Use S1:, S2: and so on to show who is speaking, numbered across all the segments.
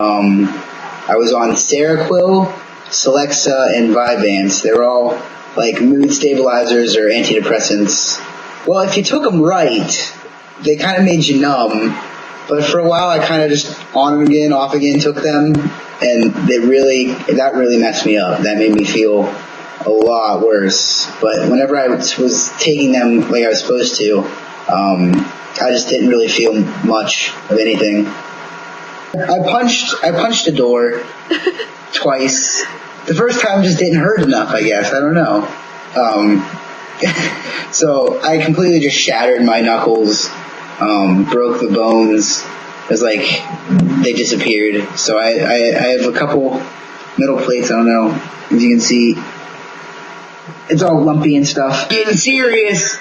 S1: I was on Seroquel, Celexa, and Vyvanse. They're all like mood stabilizers or antidepressants. Well, if you took them right, they kind of made you numb. But for a while, I kind of just on again, off again took them, and that really messed me up. That made me feel a lot worse. But whenever I was taking them like I was supposed to, I just didn't really feel much of anything. I punched a door twice. The first time just didn't hurt enough, I guess. I don't know. So I completely just shattered my knuckles, broke the bones. It was like they disappeared. So I have a couple metal plates. I don't know if you can see. It's all lumpy and stuff. Getting serious.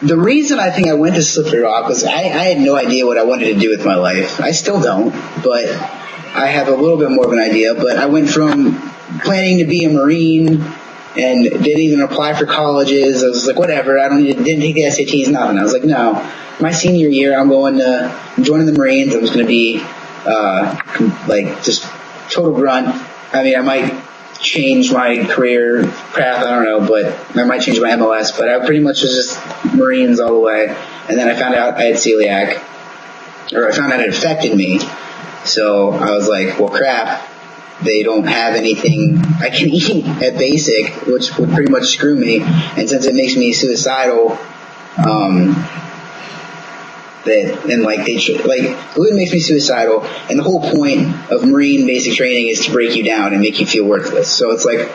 S1: The reason I think I went to Slippery Rock was I had no idea what I wanted to do with my life. I still don't, but I have a little bit more of an idea. But I went from planning to be a Marine and didn't even apply for colleges. I was like, whatever. Didn't take the SATs, nothing. I was like, no. My senior year, I'm joining the Marines. I'm just going to be just total grunt. I mean, I might change my career path, I don't know, but I might change my MLS, but I pretty much was just Marines all the way. And then I found out I had celiac, or I found out it affected me. So I was like, well, crap, they don't have anything I can eat at basic, which would pretty much screw me. And since it makes me suicidal, gluten makes me suicidal, and the whole point of Marine basic training is to break you down and make you feel worthless. So it's like,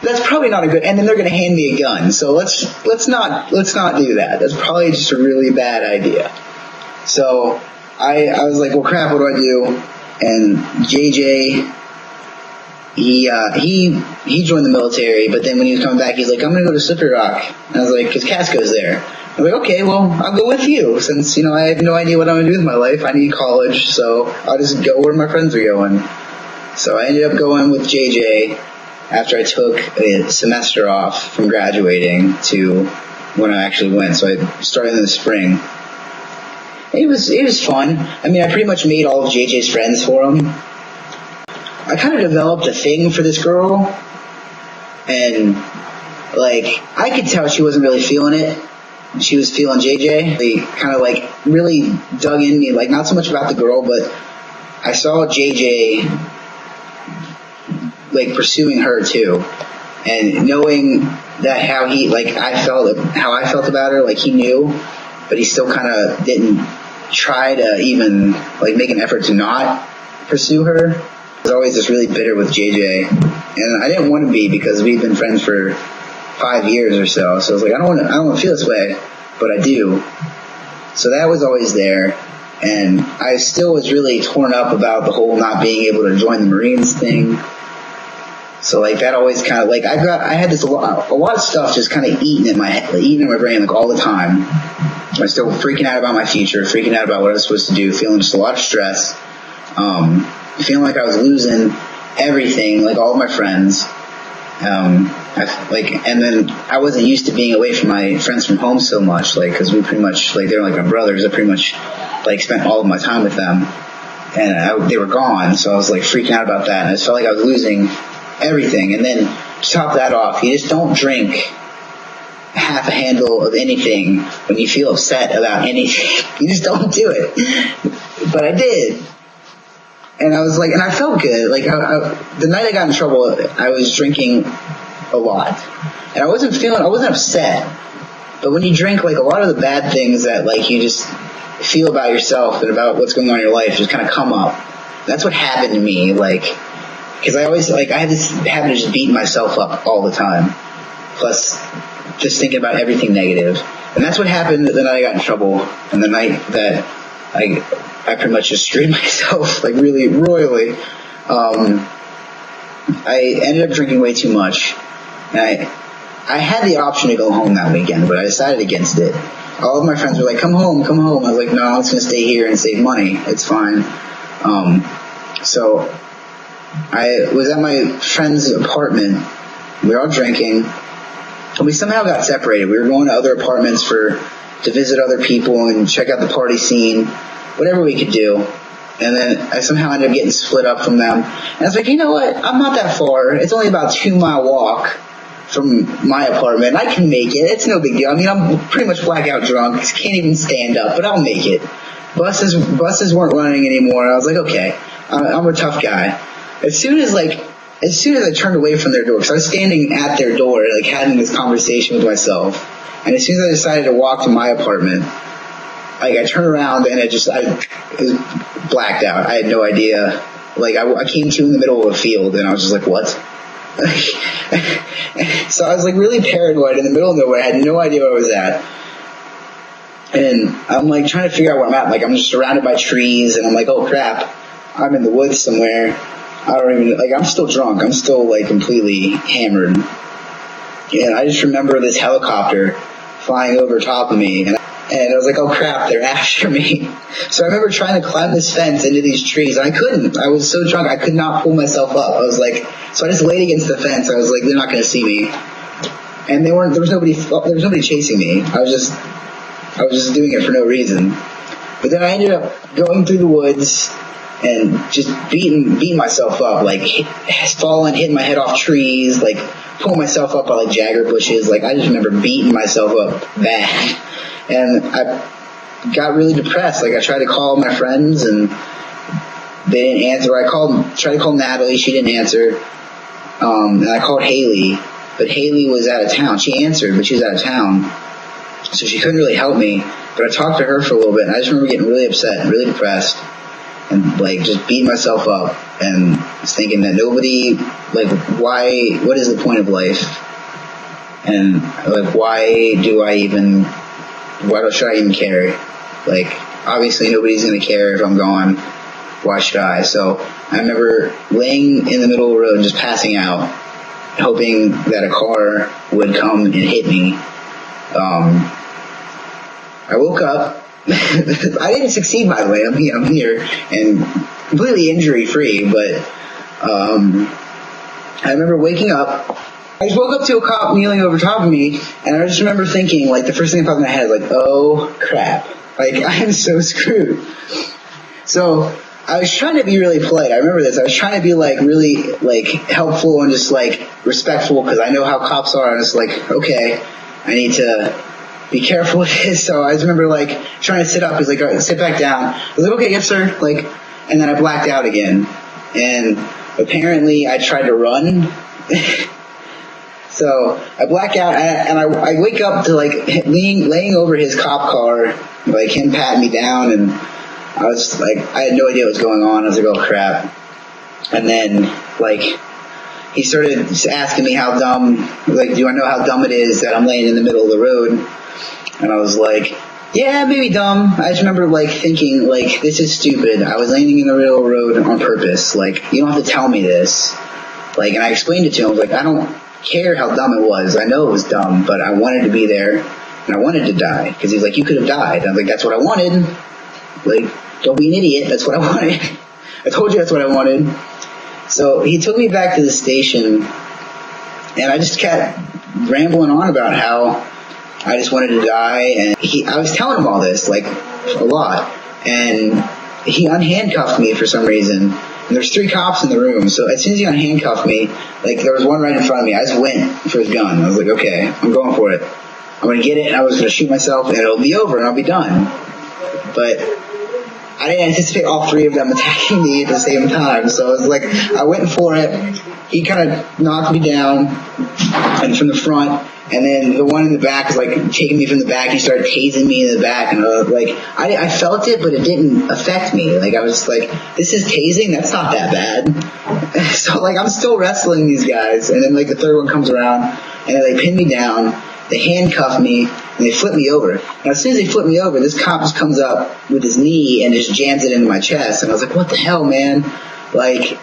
S1: that's probably not a good, and then they're going to hand me a gun. So let's not do that. That's probably just a really bad idea. So I was like, well, crap, what do I do? And JJ, he joined the military, but then when he was coming back, he's like, I'm going to go to Slippery Rock. And I was like, because Casco's there. I'm like, okay, well, I'll go with you, since, I have no idea what I'm going to do with my life. I need college, so I'll just go where my friends are going. So I ended up going with JJ after I took a semester off from graduating to when I actually went. So I started in the spring. It was fun. I mean, I pretty much made all of JJ's friends for him. I kind of developed a thing for this girl, and, I could tell she wasn't really feeling it. She was feeling JJ. They kind of really dug in me, not so much about the girl, but I saw JJ pursuing her too, and knowing that how I felt about her, he knew, but he still kind of didn't try to even make an effort to not pursue her. I was always just really bitter with JJ, and I didn't want to be, because we've been friends for 5 years or so. So I was like, I don't want to feel this way, but I do. So that was always there, and I still was really torn up about the whole not being able to join the Marines thing. So that always kind of I had this a lot of stuff just kind of eating in my head, eating in my brain all the time. I was still freaking out about my future, freaking out about what I was supposed to do, feeling just a lot of stress, feeling like I was losing everything, all of my friends. And then I wasn't used to being away from my friends from home so much, because we pretty much, they're my brothers. I pretty much, spent all of my time with them, and they were gone, so I was, freaking out about that, and I just felt like I was losing everything. And then, to top that off, you just don't drink half a handle of anything when you feel upset about anything. You just don't do it. But I did. And I was and I felt good. The night I got in trouble, I was drinking a lot. And I wasn't upset. But when you drink, a lot of the bad things that, you just feel about yourself and about what's going on in your life just kind of come up. That's what happened to me, because I always, I had this habit of just beating myself up all the time. Plus, just thinking about everything negative. And that's what happened the night I got in trouble, and the night that I pretty much just screwed myself, really royally. I ended up drinking way too much, and I had the option to go home that weekend, but I decided against it. All of my friends were like, come home. I was like, no, I'm just going to stay here and save money. It's fine. So I was at my friend's apartment. We were all drinking, and we somehow got separated. We were going to other apartments to visit other people and check out the party scene, whatever we could do. And then I somehow ended up getting split up from them. And I was like, you know what? I'm not that far. It's only about a 2-mile walk from my apartment. I can make it. It's no big deal. I mean, I'm pretty much blackout drunk. Can't even stand up, but I'll make it. Buses weren't running anymore. I was like, okay, I'm a tough guy. As soon as I turned away from their door, because I was standing at their door, like having this conversation with myself, and as soon as I decided to walk to my apartment, like I turned around and it was blacked out. I had no idea. Like I came to in the middle of a field and I was just like, what? So I was like really paranoid in the middle of nowhere. I had no idea where I was at. And I'm like trying to figure out where I'm at. Like I'm just surrounded by trees and I'm like, oh crap, I'm in the woods somewhere. I don't even, like I'm still drunk. I'm still like completely hammered. And I just remember this helicopter flying over top of me, and I was like, oh crap, they're after me. So I remember trying to climb this fence into these trees, and I couldn't. I was so drunk, I could not pull myself up. I was like, so I just laid against the fence. I was like, they're not going to see me. And there was nobody chasing me. I was just doing it for no reason. But then I ended up going through the woods and just beating myself up, like falling, hitting my head off trees, like pulling myself up by like jagger bushes. Like I just remember beating myself up bad. And I got really depressed. Like I tried to call my friends and they didn't answer. Tried to call Natalie. She didn't answer. And I called Haley, but Haley was out of town. She answered, but she was out of town. So she couldn't really help me. But I talked to her for a little bit, and I just remember getting really upset and really depressed and like just beating myself up and just thinking that nobody, like, what is the point of life? And like, why should I even care? Like, obviously nobody's going to care if I'm gone. Why should I? So I remember laying in the middle of the road, just passing out, hoping that a car would come and hit me. I woke up. I didn't succeed, by the way. I'm here and completely injury free, but I remember waking up. I just woke up to a cop kneeling over top of me, and I just remember thinking, like, the first thing that popped in my head was like, oh crap, like I am so screwed. So I was trying to be really polite. I remember this. I was trying to be like really like helpful and just like respectful, because I know how cops are. And it's like, okay, I need to be careful with this. So I just remember like trying to sit up. He's like, all right, sit back down. I was like, okay, yes sir. Like, and then I blacked out again. And apparently I tried to run. So I black out and I wake up to like laying over his cop car, like him patting me down, and I was like, I had no idea what was going on. I was like, oh crap. And then like he started asking me how dumb, like, do I know how dumb it is that I'm laying in the middle of the road? And I was like, yeah, maybe dumb. I just remember like thinking like, this is stupid. I was laying in the middle of the road on purpose. Like, you don't have to tell me this. Like, and I explained it to him. I was like, I don't care how dumb it was. I know it was dumb, but I wanted to be there and I wanted to die. Because he's like, you could have died. I was like, that's what I wanted. Like, don't be an idiot. That's what I wanted. I told you that's what I wanted. So he took me back to the station, and I just kept rambling on about how I just wanted to die. And I was telling him all this, like, a lot. And he unhandcuffed me for some reason. And there's 3 cops in the room. So as soon as he unhandcuffed me, like, there was one right in front of me. I just went for his gun. I was like, okay, I'm going for it. I'm going to get it, and I was going to shoot myself, and it'll be over, and I'll be done. But I didn't anticipate all 3 of them attacking me at the same time. So I was like, I went for it. He kind of knocked me down and from the front. And then the one in the back was like taking me from the back. He started tasing me in the back. And I felt it, but it didn't affect me. Like, I was like, this is tasing? That's not that bad. So like, I'm still wrestling these guys. And then like the third one comes around and they pin me down. They handcuff me, and they flip me over. And as soon as they flip me over, this cop just comes up with his knee and just jams it into my chest. And I was like, what the hell, man? Like,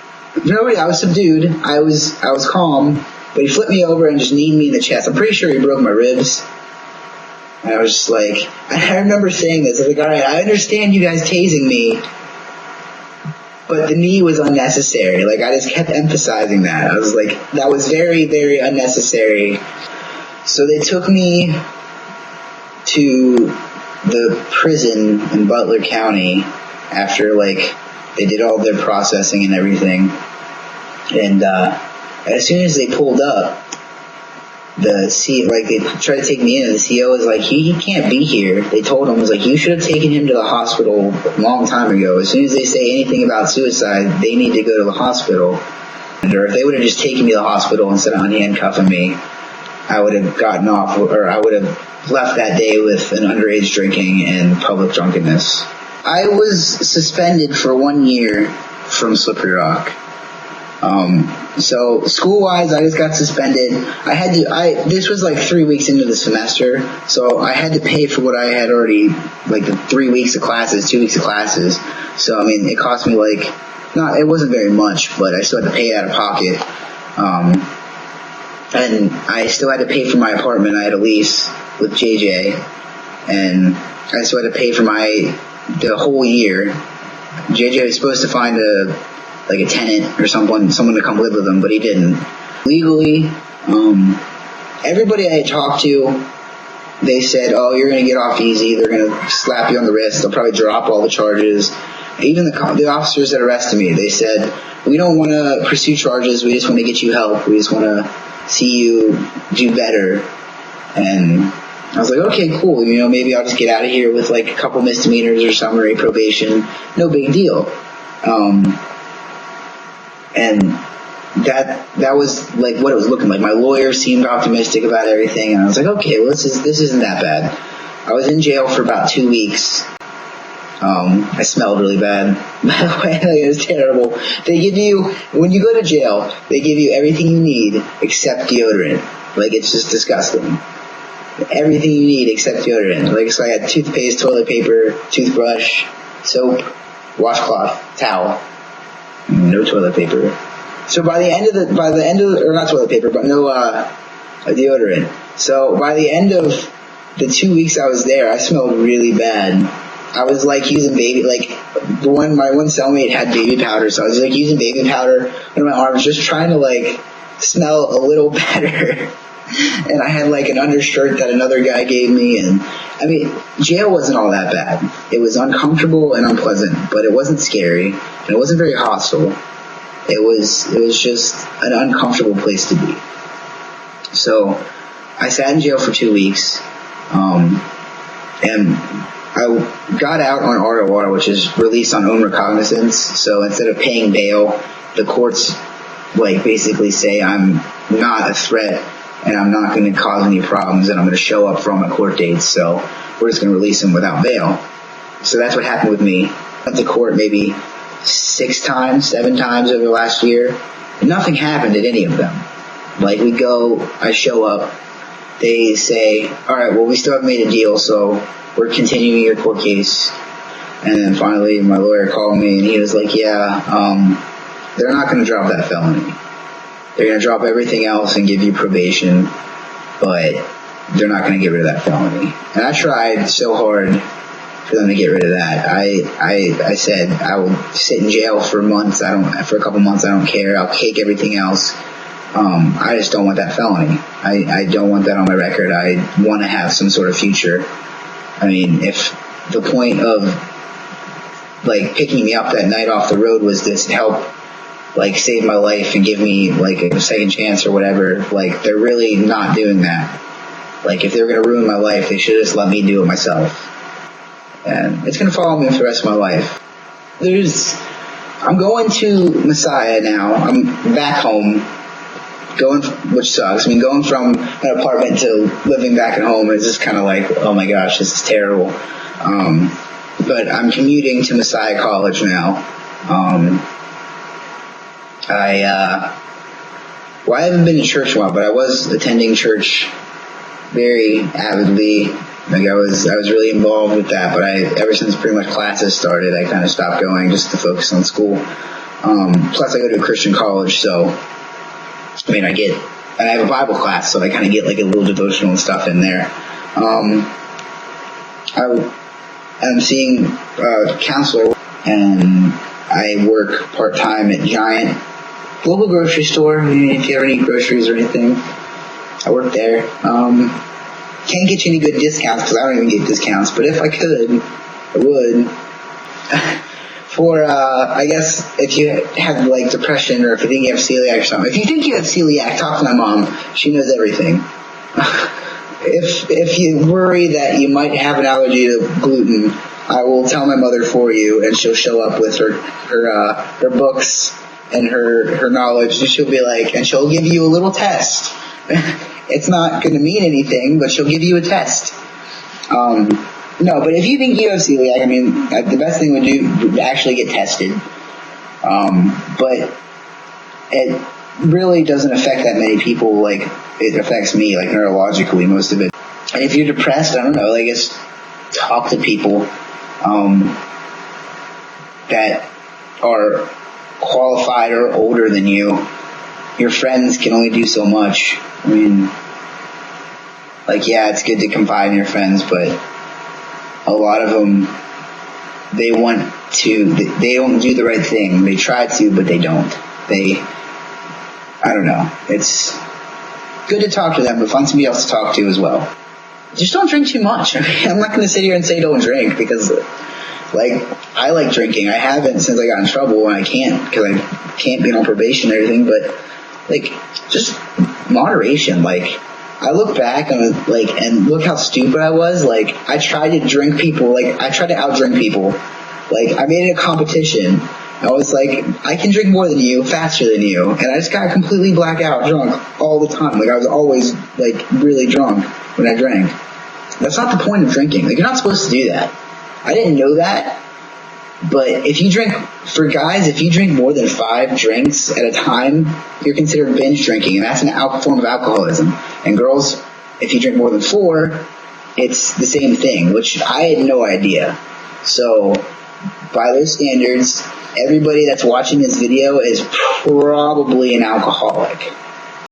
S1: nobody, I was subdued. I was calm. But he flipped me over and just kneed me in the chest. I'm pretty sure he broke my ribs. And I was just like, I remember saying this. I was like, all right, I understand you guys tasing me, but the knee was unnecessary. Like, I just kept emphasizing that. I was like, that was very, very unnecessary. So they took me to the prison in Butler County after like They did all their processing and everything. And as soon as they pulled up, they tried to take me in, and the CEO was like, he can't be here. They told him, was like, you should have taken him to the hospital a long time ago. As soon as they say anything about suicide, they need to go to the hospital. Or if they would have just taken me to the hospital instead of unhandcuffing me, I would have gotten off, or I would have left that day with an underage drinking and public drunkenness. I was suspended for 1 year from Slippery Rock. So school-wise, I just got suspended. This was like 3 weeks into the semester, so I had to pay for what I had already, like the 3 weeks of classes, 2 weeks of classes. So, I mean, it cost me it wasn't very much, but I still had to pay it out of pocket. And I still had to pay for my apartment. I had a lease with JJ, and I still had to pay for the whole year. JJ was supposed to find a tenant or someone to come live with him, but he didn't. Legally, everybody I had talked to, they said, oh, you're going to get off easy. They're going to slap you on the wrist. They'll probably drop all the charges. Even the officers that arrested me, they said, we don't want to pursue charges. We just want to get you help. We just want to see you do better. And I was like, okay, cool. Maybe I'll just get out of here with a couple misdemeanors or summary probation. No big deal. And that was what it was looking like. My lawyer seemed optimistic about everything, and I was like, okay, well, this isn't that bad. I was in jail for about 2 weeks. I smelled really bad. By the way, it was terrible. When you go to jail, they give you everything you need except deodorant. It's just disgusting. Everything you need except deodorant. So I had toothpaste, toilet paper, toothbrush, soap, washcloth, towel. No toilet paper. So by the end of or not toilet paper, but no deodorant. So by the end of the 2 weeks I was there, I smelled really bad. I was using my one cellmate had baby powder, so I was using baby powder on my arms, just trying to smell a little better. And I had an undershirt that another guy gave me, and I mean, jail wasn't all that bad. It was uncomfortable and unpleasant, but it wasn't scary, and it wasn't very hostile. It was just an uncomfortable place to be. So I sat in jail for 2 weeks, and I got out on ROR, which is released on own recognizance. So instead of paying bail, the courts basically say I'm not a threat and I'm not going to cause any problems, and I'm going to show up for all my court dates. So we're just going to release him without bail. So that's what happened with me. I went to court maybe 6 times, 7 times over the last year. Nothing happened at any of them. We go, I show up, they say, all right, well, we still haven't made a deal, so we're continuing your court case. And then finally my lawyer called me, and he was like, yeah, they're not going to drop that felony. They're going to drop everything else and give you probation, but they're not going to get rid of that felony. And I tried so hard for them to get rid of that. I said I will sit in jail for months. For a couple months, I don't care. I'll take everything else. I just don't want that felony. I don't want that on my record. I want to have some sort of future. I mean, if the point of picking me up that night off the road was this help save my life and give me a second chance or whatever, they're really not doing that. If they were going to ruin my life, they should just let me do it myself. And it's going to follow me for the rest of my life. I'm going to Messiah now. I'm back home, which sucks. I mean, going from an apartment to living back at home is just kind of oh my gosh, this is terrible. But I'm commuting to Messiah College now. I haven't been to church in a while, but I was attending church very avidly. I was really involved with that, but ever since pretty much classes started, I kind of stopped going just to focus on school. Plus I go to a Christian college, so I mean, I have a Bible class, so I kind of get a little devotional and stuff in there. I'm seeing a counselor, and I work part-time at Giant, local grocery store. I mean, if you ever need groceries or anything, I work there. Can't get you any good discounts because I don't even get discounts, but if I could, I would. For, I guess if you have like depression, or if you think you have celiac or something. If you think you have celiac, talk to my mom. She knows everything. If you worry that you might have an allergy to gluten, I will tell my mother for you, and she'll show up with her books and her knowledge, and she'll be like, and she'll give you a little test. It's not going to mean anything, but she'll give you a test. No, but if you think you have celiac, I mean, the best thing would actually get tested. But it really doesn't affect that many people like it affects me, like neurologically, most of it. And if you're depressed, I don't know, like just talk to people that are qualified or older than you. Your friends can only do so much. I mean, like, yeah, it's good to confide in your friends, but a lot of them, they don't do the right thing. They try to, but they don't. I don't know. It's good to talk to them, but find somebody else to talk to as well. Just don't drink too much. I'm not going to sit here and say don't drink, because, like, I like drinking. I haven't since I got in trouble, and I can't, because I can't be on probation and everything, but, like, just moderation. Like, I look back and look how stupid I was. Like, I tried to outdrink people. Like, I made it a competition. I was like, I can drink more than you, faster than you. And I just got completely blackout drunk all the time. Like, I was always, like, really drunk when I drank. That's not the point of drinking. Like, you're not supposed to do that. I didn't know that. But if you drink more than 5 drinks at a time, you're considered binge drinking, and that's an form of alcoholism. And girls, if you drink more than 4, it's the same thing, which I had no idea. So, by those standards, everybody that's watching this video is probably an alcoholic.